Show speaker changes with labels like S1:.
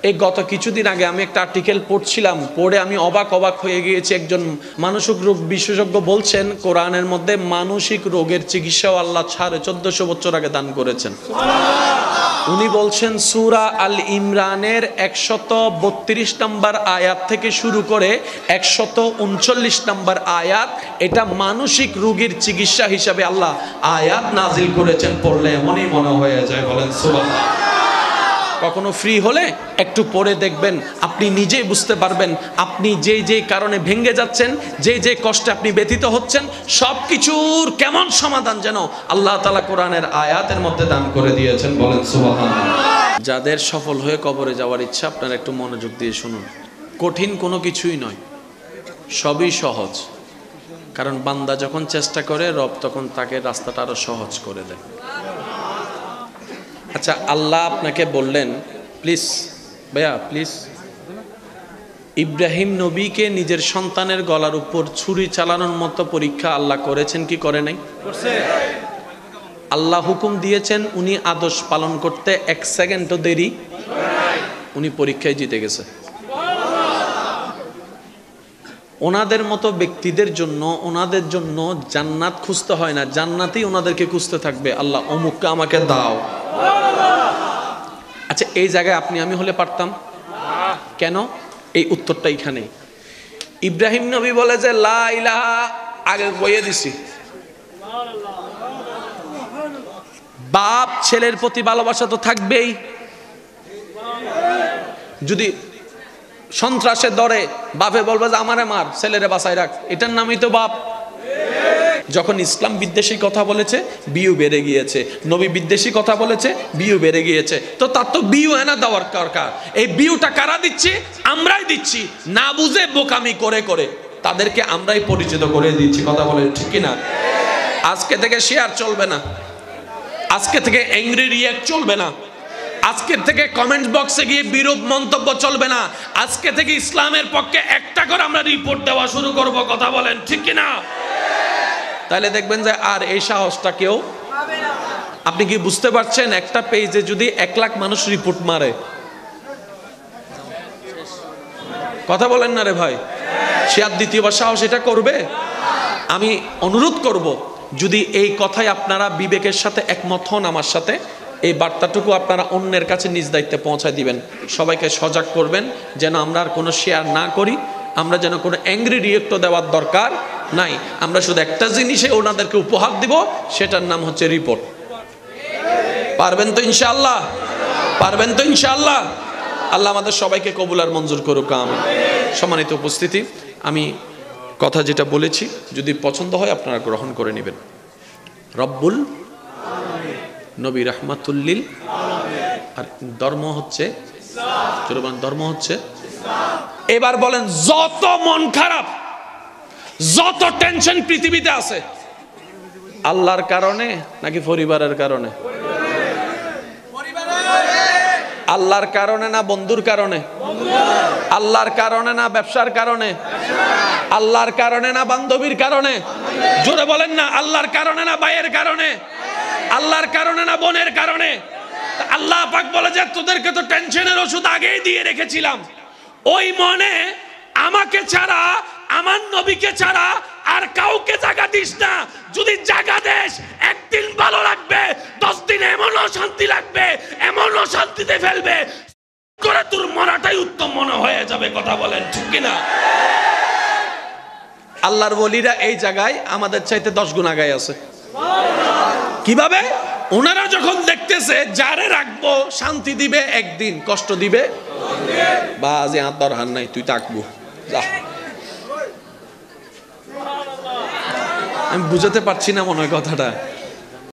S1: এই গত কিছুদিন আগে আমি একটা আর্টিকেল পড়ছিলাম, পড়ে আমি অবাক হয়ে গিয়েছি। একজন মানসিক রোগ বিশেষজ্ঞ বলছেন কোরআনের মধ্যে মানসিক রোগের চিকিৎসাও আল্লাহ 1450 বছর আগে দান করেছেন। উনি বলছেন সূরা আল ইমরানের 132 নম্বর আয়াত থেকে শুরু করে 139 নম্বর আয়াত, এটা মানসিক রোগের চিকিৎসা হিসাবে আল্লাহ আয়াত নাজিল করেছেন। পড়লে এমনই মনে হয়ে যায়, বলেন সুবহানাল্লাহ। কখনো ফ্রি হলে একটু পড়ে দেখবেন, আপনি নিজেই বুঝতে পারবেন আপনি যে কারণে ভেঙে যাচ্ছেন, যে কষ্টে আপনি ব্যথিত হচ্ছেন, সব কিছুর কেমন সমাধান যেন আল্লাহ তাআলা কোরআনের আয়াতের মধ্যে দান করে দিয়েছেন, বলেন সুবহানাল্লাহ। যাদের সফল হয়ে কবরে যাওয়ার ইচ্ছা, আপনারা একটু মনোযোগ দিয়ে শুনুন। কঠিন কোনো কিছুই নয়, সবই সহজ। কারণ বান্দা যখন চেষ্টা করে, রব তখন তাকে রাস্তাটা আরো সহজ করে দেয়। আচ্ছা, আল্লাহ আপনাকে বললেন, প্লিজ ভাইয়া প্লিজ, ইব্রাহিম নবীকে নিজের সন্তানের গলার উপর ছুরি চালানোর মতো পরীক্ষা আল্লাহ করেছেন কি করে নাই? আল্লাহ হুকুম দিয়েছেন, উনি আদেশ পালন করতে 1 সেকেন্ডও দেরি, উনি পরীক্ষায় জিতে গেছে। ওনাদের মতো ব্যক্তিদের জন্য, ওনাদের জন্য জান্নাত খুঁজতে হয় না, জান্নাতই ওনাদেরকে খুঁজতে থাকবে। আল্লাহ অমুককে আমাকে দাও। আচ্ছা, এই জায়গায় আপনি আমি হলে পারতাম? কেন? এই উত্তরটা এখানে। ইব্রাহিম নবী বলে যে লা ইলাহা, আগে বইয়ে দিছি। বাপ ছেলের প্রতি ভালোবাসা তো থাকবেই। যদি সন্ত্রাসে ধরে, বাপে বলবে যে আমারে মার, ছেলেরে বাঁচাই রাখ, এটার নামই তো বাপ। যখন ইসলাম বিদ্বেষী কথা বলেছে, বিউ বেড়ে গিয়েছে। নবী বিদ্বেষী কথা বলেছে, বিউ বেড়ে গিয়েছে। তো তার তো বিউ এনা দেওয়ার দরকার। এই বিউটা কারা দিচ্ছে? আমরাই দিচ্ছি। না বুঝে বোকামি করে করে তাদেরকে আমরাই পরিচিত করে দিচ্ছি। কথা বলে ঠিক কিনা? আজকে থেকে শেয়ার চলবে না, আজকে থেকে অ্যাংরি রিঅ্যাক্ট চলবে না, আজকে থেকে কমেন্ট বক্সে গিয়ে বিরূপ মন্তব্য চলবে না। আজকে থেকে ইসলামের পক্ষে একটা করে আমরা রিপোর্ট দেওয়া শুরু করব। কথা বলেন ঠিক কিনা? তাহলে দেখবেন যে আর এই সাহসটা কেউ। আপনি কি বুঝতে পারছেন, একটা পেজে যদি 1 লাখ মানুষ রিপোর্ট মারে, কথা বলেন না রে ভাই, সে আর দ্বিতীয়বার সাহস এটা করবে? আমি অনুরোধ করব, যদি এই কথায় আপনারা বিবেকের সাথে একমত হন আমার সাথে, এই বার্তাটুকু আপনারা অন্যের কাছে নিজ দায়িত্বে পৌঁছায় দিবেন। সবাইকে সজাগ করবেন যেন আমরা আর কোনো শেয়ার না করি, আমরা যেন কোনো অ্যাংরি রিয়েক্টও দেওয়ার দরকার নাই। আমরা শুধু একটা জিনিসে ওনাদেরকে উপহার দিব, সেটার নাম হচ্ছে রিপোর্ট। পারবেন তো ইনশাআল্লাহ? পারবেন তো ইনশাআল্লাহ? আল্লাহ আমাদের সবাইকে কবুল আর মঞ্জুর করুক, আমিন। সম্মানিত উপস্থিতি, আমি কথা যেটা বলেছি যদি পছন্দ হয় আপনারা গ্রহণ করে নেবেন। রব্বুল নবী রাহমাতুল্লিল, আর ধর্ম হচ্ছে ইসলাম। ধর্ম হচ্ছে ইসলাম। এবার বলেন, যত মন খারাপ, যত টেনশন পৃথিবীতে আছে, আল্লাহর কারণে নাকি পরিবারের কারণে? আল্লাহর কারণে না বন্ধুর কারণে? আল্লাহর কারণে না ব্যবসার কারণে? আল্লাহর কারণে না বান্ধবীর কারণে? জোরে বলেন না। আল্লাহর কারণে না ভাইয়ের কারণে? আল্লাহর কারণে না বোনের কারণে? আল্লাহ পাক বলে যে তোদেরকে তো টেনশনের ওষুধ আগেই দিয়ে রেখেছিলাম। ওই মনে আমাকে ছাড়া, আমার নবীকে ছাড়া আর কাউকে জায়গা দিস না। যদি জায়গা দেশ, একদিন ভালো লাগবে, 10 দিন এমন অশান্তি লাগবে, এমন অশান্তিতে ফেলবে করে তোর মরাটাই উত্তম মনে হয়ে যাবে। কথা বলেন ঠিক কিনা? আল্লাহর ওলিরা এই জায়গায় আমাদের চাইতে 10 গুণ আগায় আছে। কিভাবে? ওনারা যখন দেখতেছে যারে রাখবো শান্তি দিবে একদিন, কষ্ট দিবে বাজে হাত দরকার নাই, তুই থাকবো যা। আমি বুঝাতে পারছি না মনে হয় কথাটা।